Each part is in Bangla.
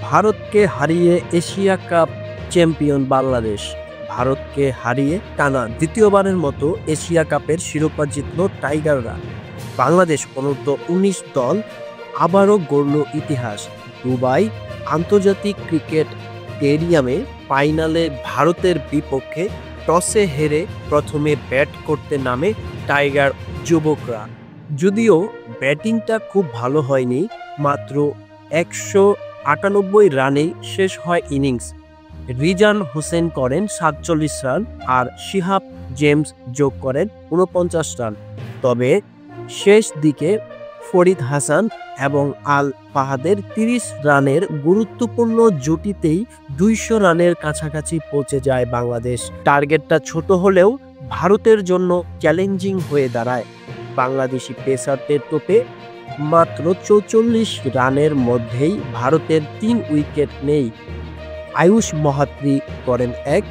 ভারতকে হারিয়ে এশিয়া কাপ চ্যাম্পিয়ন বাংলাদেশ। ভারতকে হারিয়ে টানা দ্বিতীয়বারের মতো এশিয়া কাপের শিরোপা জিতল টাইগাররা। বাংলাদেশ অনূর্ধ্ব-19 দল আবারও গড়ল ইতিহাস। দুবাই আন্তর্জাতিক ক্রিকেট স্টেডিয়ামে ফাইনালে ভারতের বিপক্ষে টসে হেরে প্রথমে ব্যাট করতে নামে টাইগার যুবকরা। যদিও ব্যাটিংটা খুব ভালো হয়নি, মাত্র 198 রানেই শেষ হয় ইনিংস। রিজান হোসেন করেন 47 রান আর শিহাব জেমস যোগ করেন 49 রান। তবে শেষ দিকে ফরিদ হাসান এবং আল ফাহাদের 30 রানের গুরুত্বপূর্ণ জুটিতেই 200 রানের কাছাকাছি পৌঁছে যায় বাংলাদেশ। টার্গেটটা ছোট হলেও ভারতের জন্য চ্যালেঞ্জিং হয়ে দাঁড়ায়। বাংলাদেশি পেসারদের তোপে মাত্র 44 রানের মধ্যেই ভারতের 3 উইকেট নেই। আয়ুষ মাহাত্রি করেন 1,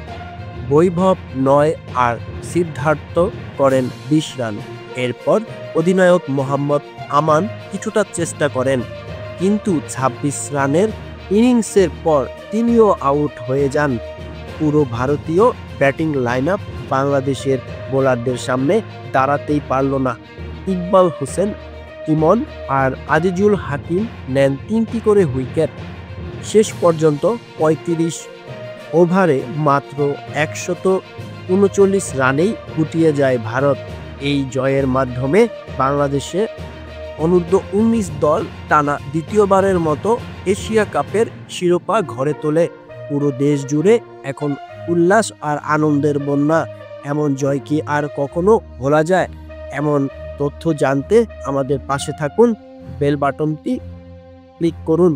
বৈভব 9 আর সিদ্ধার্থ করেন 20 রান। এরপর অধিনায়ক মোহাম্মদ আমান কিছুটা চেষ্টা করেন, কিন্তু 26 রানের ইনিংসের পর তিনিও আউট হয়ে যান। পুরো ভারতীয় ব্যাটিং লাইন আপ বাংলাদেশের বোলারদের সামনে দাঁড়াতেই পারল না। ইকবাল হোসেন, ইমন আর আজিজুল হাকিম নেন 3টি করে উইকেট। শেষ পর্যন্ত 35 ওভারে মাত্র 139 রানেই গুটিয়ে যায় ভারত। এই জয়ের মাধ্যমে বাংলাদেশে অনূর্ধ্ব-19 দল টানা দ্বিতীয়বারের মতো এশিয়া কাপের শিরোপা ঘরে তোলে। পুরো দেশ জুড়ে এখন উল্লাস আর আনন্দের বন্যা। এমন জয় কি আর কখনো ভোলা যায়? এমন তথ্য জানতে আমাদের পাশে থাকুন, বেল বাটনটি ক্লিক করুন।